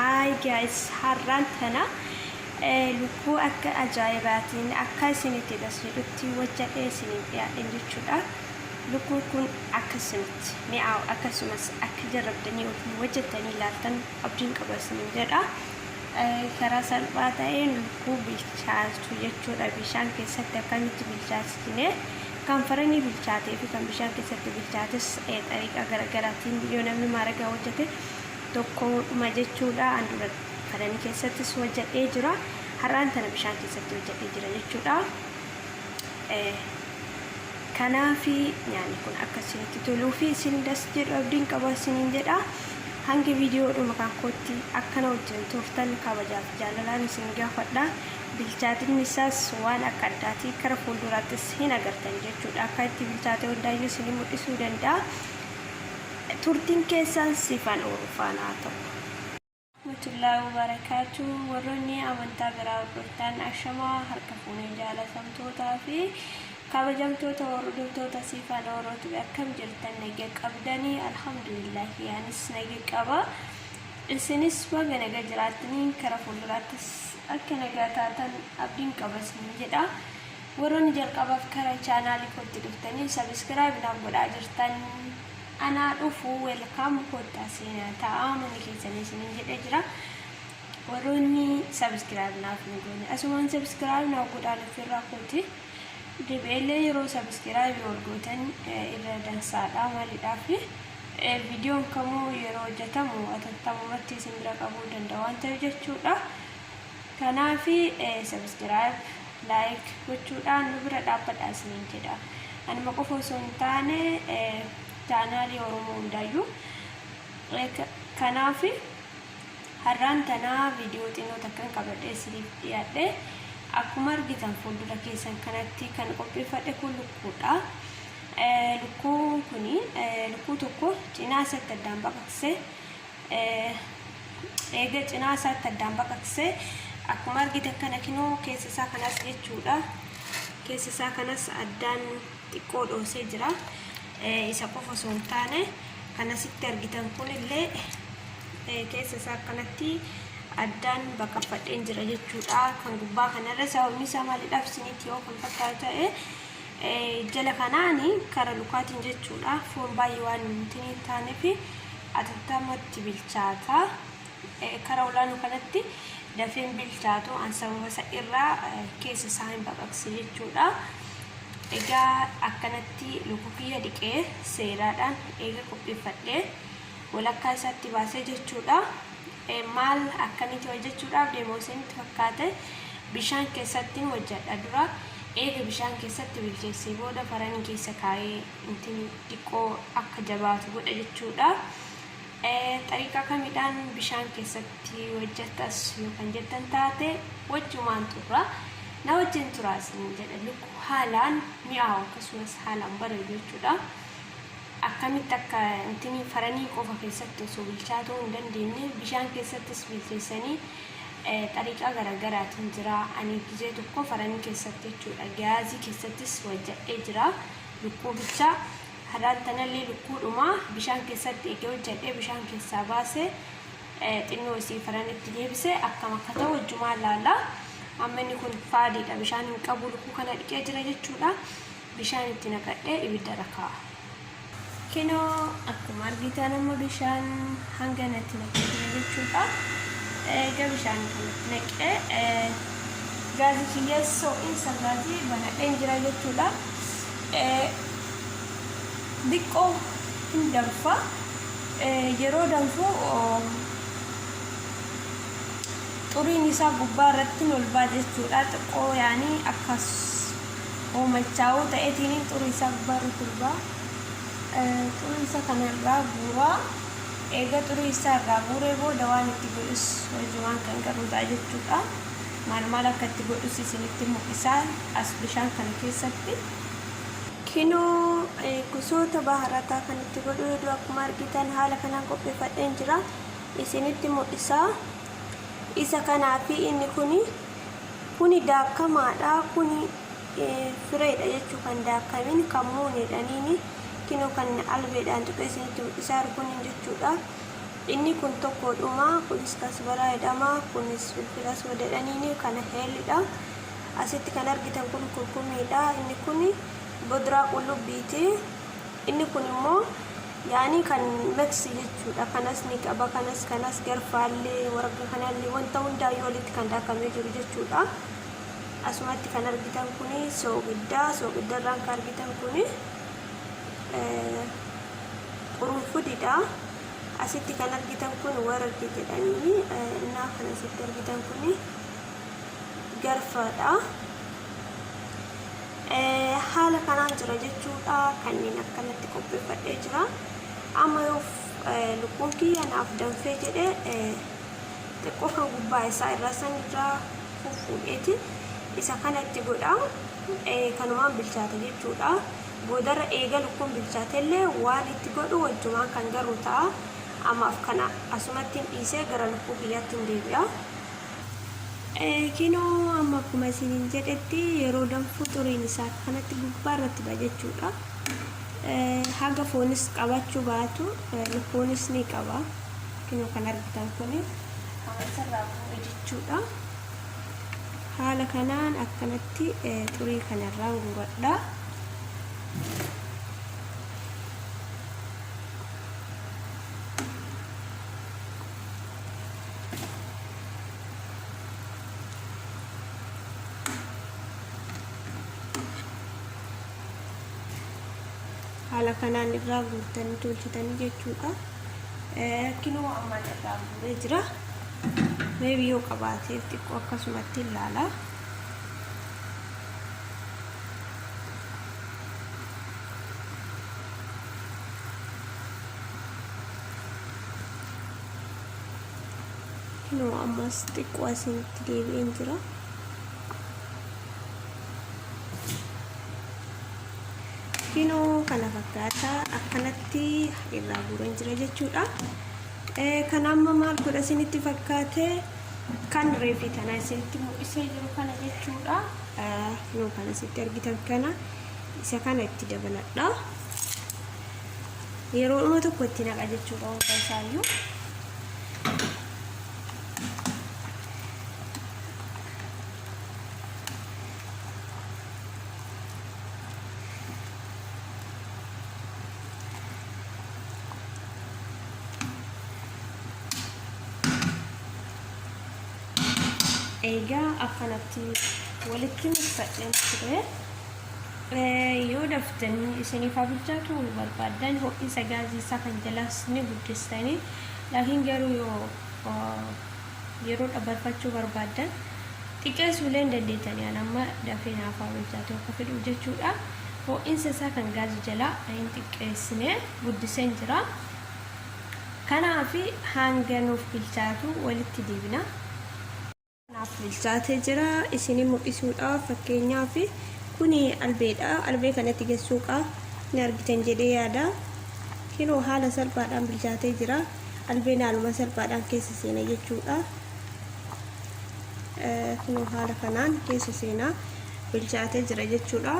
Hi guys, har'aan tana lukkuu akka ajaa'ibaatiin akka isinitti agarsiisutti hojjedhee isiniif dhiyaadhe jechuudha. Lukkuun kun akkasumatti mi'aawu akkasumas akka jarrabdanii yookiin hojjettanii ilaaltan abdiin qaba isiniin jedha. Karaa salphaa ta'een lukkuu bilchaatu jechuudha. Bishaan keessatti akkamitti bilchaasine kan faranii bilchaatee fi kan bishaan keessatti bilchaates xariiqa garaagaraatiin yoo namni maaragaa hojjete tokkodhuma jechuudha. Andura faranii keessattis hojjedhee jira. Har'aan tana bishaan keessatti hojjedhee jira jechuudha. Kanaafi nyaanni kun akkasitti toluu fi isin das jedhu abdiin qaba isiniin jedha. Hangi viidiyoodhuma kan kootti akkana wajjin turtan kabajaaf jaalalaan isin gaafadha. Bilchaatinni isaas waan akka addaatii kara fuulduraattis hin agartan jechuudha. Akka itti bilchaate hundaayyuu isin mul'isuu danda'a. Turtiin keessan sifaan oolfaanaa ta'u. Rahmatullahi wa barakatuh. Warroonni amantaa biraa hordoftan ashamaa harka fuunee jaalatamtootaa fi kabajamtoota hordoftoota sifaan oolootu akkam jirtan nagaa qabdanii alhamdulillah yaanis nagaa qaba. Isinis baga nagaa jiraatanii kara fuulduraattis akka nagaa taatan abdiin qaba isiniin jedha. Warroonni jalqabaaf kara chaanaalii kootti dhuftanii subscribe naaf godhaa jirtan ana dhufu welcome kootta seenaa ta'a manni keessanii isiniin jedhee jira. Warroonni subscribe naaf hin goone asumaan subscribe naaf godhaa ofirraa kooti. Deebi'ee yeroo subscribe gootan irra dansaadha maaliidhaaf viidiyoon kamuu yeroo hojjetamu atattamumatti isin bira qabuu danda'a waan ta'eef jechuudha. Kanaaf subscribe like gochuudhaan nu bira dhaabbadhaa isiniin jedha. Anuma qofa osoo hin taane chaanaalii Oromoo hundaayyuu. Kanaaf har'aan tanaa viidiyoo xinnoo takkan qabadhee isiniif dhiyaadhe. Akkuma argitan fuuldura keessan kanatti kan qopheeffadhe kun lukkuudha. Lukkuun kuni lukkuu tokko cinaa isaatti addaan baqaqsee eega cinaa isaatti addaan baqaqsee akkuma argitan kana kinoo keessa isaa kanas jechuudha. Keessa isaa kanas addaan xiqqoo dhoosee jira. Isa qofa osoo hin taane kanasitti argitan kunillee keessa isaa kanatti addaan baqaqfadheen jira jechuudha. Kan gubbaa kanarra sababni isaa maaliidhaaf isinitti yoo kan fakkaatu ta'e jala kanaani kara lukaatiin jechuudha. Foon baay'ee waan hin taaneef atattamatti bilchaata. Kara olaanuu kanatti dafeen bilchaatu ansababa isa irraa keessa isaa hin baqaqse jechuudha. Egaa akkanatti lukkuu kiyya dhiqee seeraadhaan eega qopheeffadhee walakkaa isaatti baasee jechuudha. Maal akkamitti hojjechuudhaaf deemoo isinitti fakkaate bishaan keessatti hojjedha dura. Eega bishaan keessatti bilcheessee booda faranii keessa kaa'ee xiqqoo akka jabaatu godha jechuudha. Xariiqa kamiidhaan bishaan keessatti hojjetas yookaan jettan taate wajjumaan turra. Na wajjin turaa isiniin jedha. Lukkuu haalaan mi'aawu akkasumas haalaan bareedu jechuudha. Akkamitti akka faranii qofa keessatti osoo bilchaatuu hin dandeenye bishaan keessattis bilcheessanii xariiqa garaagaraatiin jira. Ani gizee tokko faranii keessatti jechuudha. Gaazii keessattis hojjedhee jira. Lukkuu bichaa har'aan tanallee lukkuudhuma bishaan keessatti eegee hojjedhee bishaan keessaa baasee xinnoo isii faranitti deebisee akkam akka ta'u wajjumaan ilaalla. Amma inni kun faadiidha. Bishaan hin qabu lukkuu kana dhiqee jira jechuudha. Bishaan itti naqadhee ibidda irra kaa'a. Kinoo akkuma argitan amma bishaan hanga natti naqee jira jechuudha. Egaa bishaan kanatti naqee gaazii kiyyeessoo isa gaazii banadheen jira jechuudha. Xiqqoo hin danfa. Yeroo danfu xuriin isaa gubbaa irratti ol ba'a jechuudha. Xiqqoo yaani akkas oomachaa'uu ta'eetiin xurii isaa gubbaa irratti ol ba'a. Xurii isaa kanarraa guuraa. Eega xurii isaa irraa guuree booda waan itti godhus wajjumaan kan qabu ta'a jechuudha. Maal akka itti godhus isinitti mul'isa as bishaan kana keessatti. Kinoo gosoota baharataa kan itti godhu hedduu akkuma argitan haala kanaan qopheeffadheen jira. Isinitti mul'isa. Isa kanaafi inni kuni daakkamaadha. Kuni fireedha jechuu kan daakkamin kan muuneedhaniini. Kinoo kan albeedhaan xiqqoo isinitti mul'isaa arguun jechuudha. inni kun tokkodhuma, kunis kasbaraa jedhama, kunis filfila soodadhaniini kana heelidha. Asitti kan argitan kun kurkumiidha, inni kun bodraa qullubbiiti, inni kun immoo yaani kan meksi jechuudha. Kanas ni qaba, kanas garfaallee warqa kanallee wanta hundaayyuu walitti kan daakamee jiru jechuudha. Asumatti kan argitan kun soogiddarraan kan argitan kun qurunfudiidha. Asitti kan argitan kun waraqi jedhanii innaa kan asitti argitan kun garfaadha. Haala kanaan jira jechuudha. Kanneen akkanatti qopheeffadhee jira. Amma yoo lukkuun kiyya naaf danfee jedhee xiqqoo kan gubbaa isaa irraa san irraa fuudheeti isa kanatti godha. Kanumaan bilchaata jechuudha. Boodarra eega lukkuun bilchaatellee waan itti godhu wajjumaan kan garuu ta'a. Ammaaf kana asumatti dhiisee gara lukkuu kiyyaatti hin deebi'a. Kinoo amma akkuma isiniin jedhetti yeroo danfuu xuriin isaa kanatti gubbaa irratti ba'a jechuudha. Haga foonis qabachuu baatu lukkuunis ni qaba. Kinoo kan argitan kun kan asirraa bu'e jechuudha. Haala kanaan akkanatti xurii kanarraan guuradha. Haala kanaan irraa guurtanii tolchitanii jechuudha. Kinoo amma irraa guuree jira. Meebii yoo qabaateef xiqqoo akkasumatti ilaala. Kinoo ammas xiqqoo asitti deebi'een jira. Kinoo kana fakkaata akkanatti irraa guureen jira jechuudha. Kan amma maal godha isinitti fakkaate kan reefii tana isinitti mul'isee jiru kana jechuudha. Kinoo kana isitti argitan kana isa kana itti dabaladha. Yeroo dhuma tokko itti naqa jechuudha wanta isaayyuu. Egaa akkanatti walitti miksa'een ture. Yoo daftanii isiniif bilchaatu barbaadan ho'isa gaazii isaa kan jalaas ni guddistanii, laakiin garuu yoo yeroo dabarfachuu barbaadan xiqqeessuulee hin dandeettanii amma dafee naaf bilchaatu akka fedhu jechuudha. Ho'insa isaa kan gaazii jalaa hin xiqqeessine guddiseen jira. Kanaaf hanga nuuf bilchaatu walitti deebina. Naaf bilchaatee jira isinii mul'isuudhaaf fakkeenyaaf kuni albeedha. Albee kanatti geessuuqa ni argitan jedhee yaada. Kinoo haala salphaadhaan bilchaatee jira. Albeen haaluma salphaadhaan keessa seena jechuudha. Kinoo haala kanaan keessa seenaa bilchaatee jira jechuudha.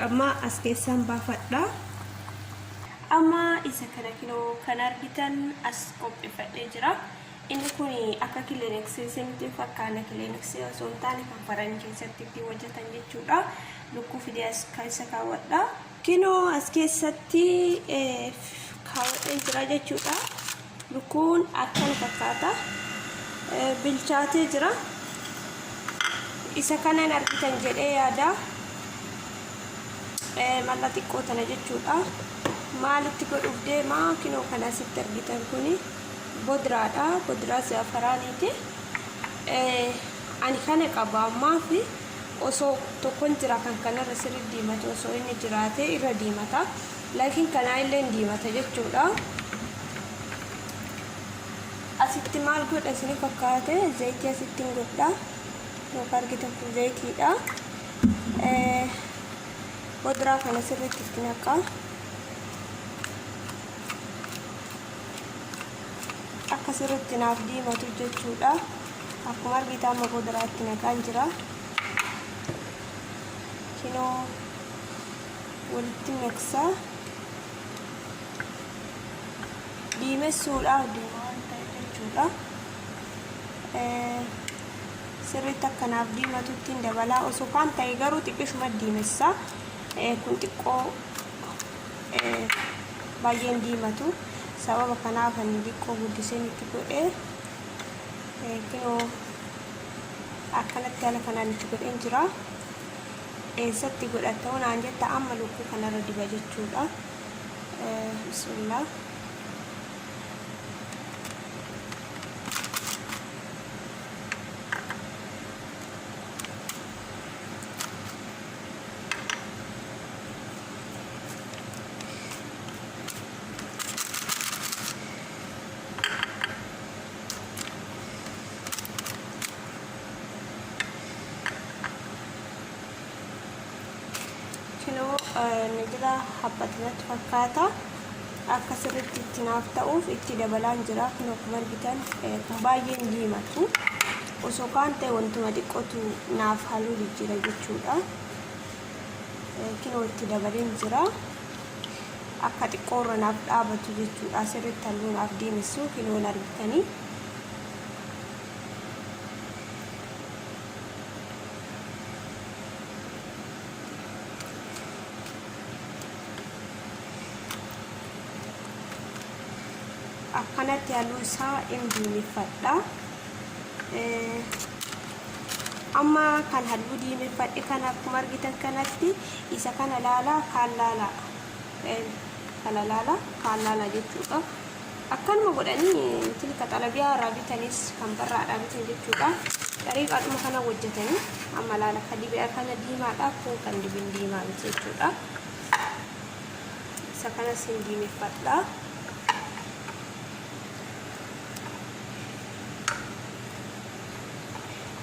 Amma as keessaan baafadha. Amma isa kana kinoo kan argitan as qopheeffadhee jira. Inni kun akka kilineksii isinitti fakkaana. Kilineksii osoo hin taane kan faran keessatti itti hojjetan jechuudha. Lukkuu fidee as keessa kaawwadha. Kinoo as keessatti kaawwadhee jira jechuudha. Lukkuun akkana fakkaata. Bilchaatee jira. Isa kanan argitan jedhee yaada. Malla xiqqoo tana jechuudha. Maalitti godhuuf deemaa? Kinoo kana asitti argitan kuni bodraadha. Bodraa zafaraaniiti. Ani kana qaba ammaa fi osoo tokkoon jira kan kanarra sirrii diimata, osoo inni jiraate irra diimata. Laakiin kanaa illee hin diimata jechuudha. Asitti maal godha isiniif fakkaate? Zayitii asitti hin godha. Yookaan argitan kun zayitiidha. Bodraa kana sirriitti itti naqa. Akka sirriitti naaf diimatu jechuudha. Akkuma argitan amma bodraa itti naqaan jira. Kinoo walitti mixa diimessuudhaaf deemaa jechuudha. Sirriitti akkanaaf diimatutti hin dabalaa. Osoo kaan ta'e garuu xiqqishuma diimessa. Kun xiqqoo baay'een diimatu. Sababa kanaaf ani xiqqoo guddiseen itti godhee kinoo akkanatti haala kanaan itti godheen jira. Eessatti godhata naan jetta amma lukkuu kanarra diba jechuudha. Bismillah. Nijira habbatinatti fakkaata akka sirriitti itti naaf ta'uuf itti dabalaan jira. Kun akkuma argitan kun baay'een diimatu. Osoo kaan ta'e wantuma xiqqootu naaf halluu jijjiira jechuudha. Kinoo itti dabaleen jira akka xiqqoorra naaf dhaabatu jechuudha. Sirriitti halluu naaf diimessu kinoon argitanii. Akkanatti halluu isaa diimeffadha. Amma kan halluu diimeffadhe kana akkuma argitan kanatti isa kana laalaa kaan laalaa jechuudha. Akkanuma godhanii tilka xalabiyaa irraa bitanis kan barraadhaa bitan jechuudha. Dariiqaadhuma kana hojjetanii amma laala kan dibee kana diimaadha kun kan dibin diimaa jechuudha. Isa kanas hin diimeffadha.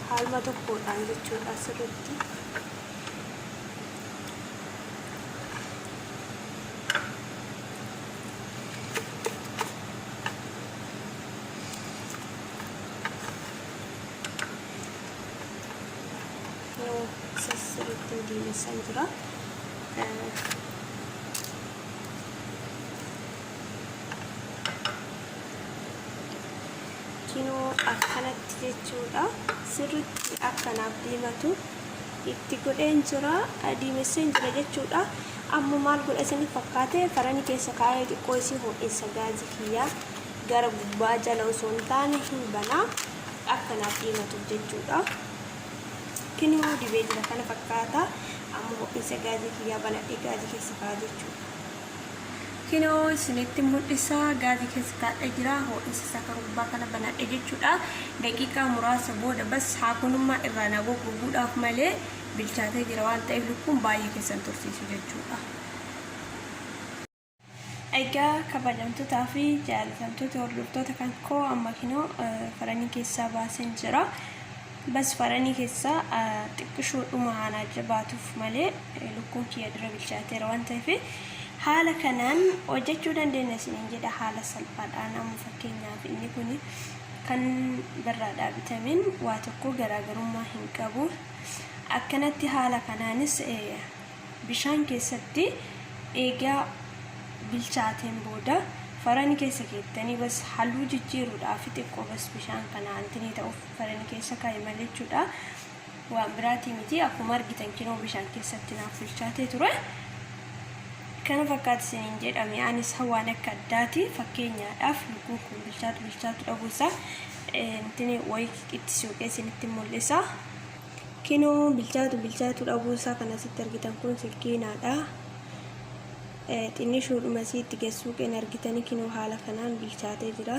Haaluma tokkodhaan jechuudha sirriitti. Sirriitti diimessan jira. Kinoo akkanatti jechuudha. Sirriitti akkanaaf diimatu itti godheen jira. Diimesseen jira jechuudha. Amma maal godha isin fakkaate farani keessa kaa'ee xiqqoo isii ho'insa gaazii kiyyaa gara gubbaa jala osoo hin taane hin banaa akkanaaf diimatu jechuudha. Kinoo dibee jira kana fakkaata. Amma ho'insa gaazii kiyyaa banadhee gaazii keessa kaa'aa jechuudha. Kinoo isinitti mul'isa gaazii keessa kaa'ee jira. Ho'insa isaa kan gubbaa kana banadhee jechuudha. Daqiiqaa muraasa booda bas haakunummaa irraa na goggoguudhaaf malee bilchaatee jira waan ta'eef lukkuun baay'ee keessan tursiisu jechuudha. Egaa kabajamtootaa fi jaalatamtoota hordoftoota kan koo amma kinoo faranii keessaa baaseen jira. Bas faranii keessaa xiqqishoodhuma haanaa jabaatuuf malee lukkuun kiyya dura bilchaateera waan ta'eef haala kanaan hojjechuu dandeenya isiniin jedha. Haala salphaadhaan amma fakkeenyaaf inni kun kan barraadhaa bitamin waa tokko garaagarummaa hin qabu. Akkanatti haala kanaanis bishaan keessatti eegaa bilchaateen booda farani keessa keettanii bas halluu jijjiiruudhaaf xiqqoo bas bishaan kana antinii ta'uuf farani keessa kaa'e malee jechuudha. Waan biraatii miti. Akkuma argitan kinoo bishaan keessatti naaf bilchaatee ture. Kana fakkaatu isiniin jedhame. Anis hawaan akka addaati fakkeenyaadhaaf lukkuun kun bilchaatu dhabuusaa intini wayi itti suuqee isinitti mul'isa. Kinoo bilchaatu dhabuusaa kan asitti argitan kun silkiinaadha. Xinnishuudhuma asitti geessuuqeen argitanii kinoo haala kanaan bilchaatee jira.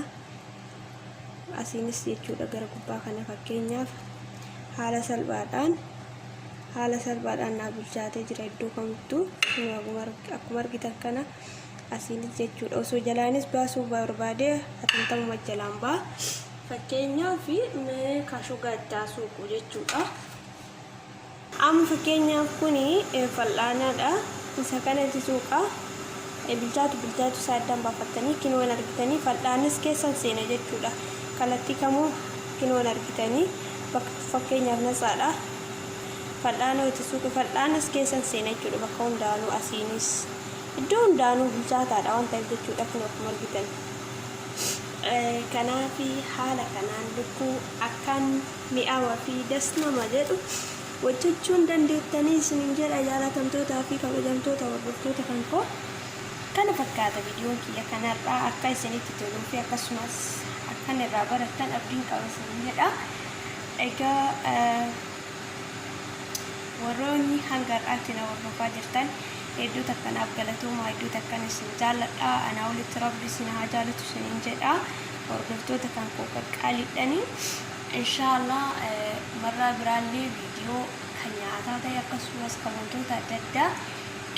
Asiinis jechuudha gara gubbaa kana fakkeenyaaf haala salphaadhaan naa bilchaatee jira iddoo kamittuu. Akkuma argitan kana asiinis jechuudha. Osoo jalaanis baasuu barbaade hatantamuma jalaan baa fakkeenyaaf kaashuu gaaddaa suuqu jechuudha. Amma fakkeenyaaf kuni fal'aanaadha. Isa kanatti suuqa bilchaatu isaa addaan baafattanii kinoon argitanii fal'aanis keessan seena jechuudha. Kallattii kamuu kinoon argitanii fakkeenyaaf nasaadha. Fal'aana itti suuqa fal'aanis keessan seena jechuudha. Bakka hundaanuu asiinis iddoo hundaanuu bilchaataadha waan ta'eef jechuudha. Kun akkuma argitan kanaafi haala kanaan lukkuu akkaan mi'aawaa fi dasnama jedhu hojjechuun dandeettanii isiniin jedha jaalatamtootaa fi kabajamtoota hordoftoota kan koo. Kana fakkaata viidiyoon kiyya kanarraa akka isinitti toluu fi akkasumas akkan irraa barattan abdiin qaba isiniin jedha. Egaa warroonni hanga har'aatti na hordofaa jirtan hedduu takkanaaf galatoomaa, hedduu takkan isin jaalladha. Anaa olitti rabbi isin haa jaalatu isiniin jedha. Hordoftoota kan koo qaqqaalidhanii inshaallah marraa biraallee viidiyoo kan nyaataa ta'e akkasumas kan wantoota adda addaa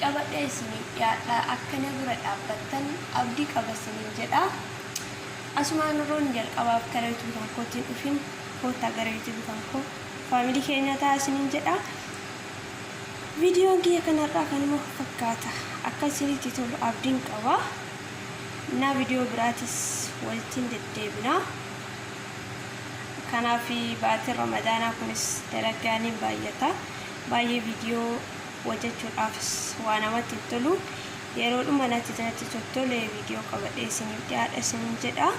qabadhee isiniif dhiyaadha. Akka na bira dhaabbattan abdii qaba isiniin jedha. Asumaan roon jalqabaaf gara YouTube kan kootiin dhufin koottaa gara YouTube kan koo faamilii keenya ta'a isiniin jedha. Viidiyoon kiyya kanarraa kanuma fakkaata. Akka isinitti tolu abdiin qaba. Na viidiyoo biraatis waliin deddeebina. Kanaaf baatiin Ramadaanaa kunis dalagaaniin baay'ata. Baay'ee viidiyoo hojjechuudhaafis waan namatti tolu. Yeroodhuma natti tottole viidiyoo qabadhee isiniif dhiyaadha isiniin jedha.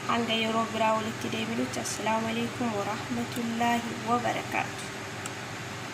Hanga yeroo biraa walitti deebinutti assalaamu alaykum wa rahmatullaahi wa barakaatuh.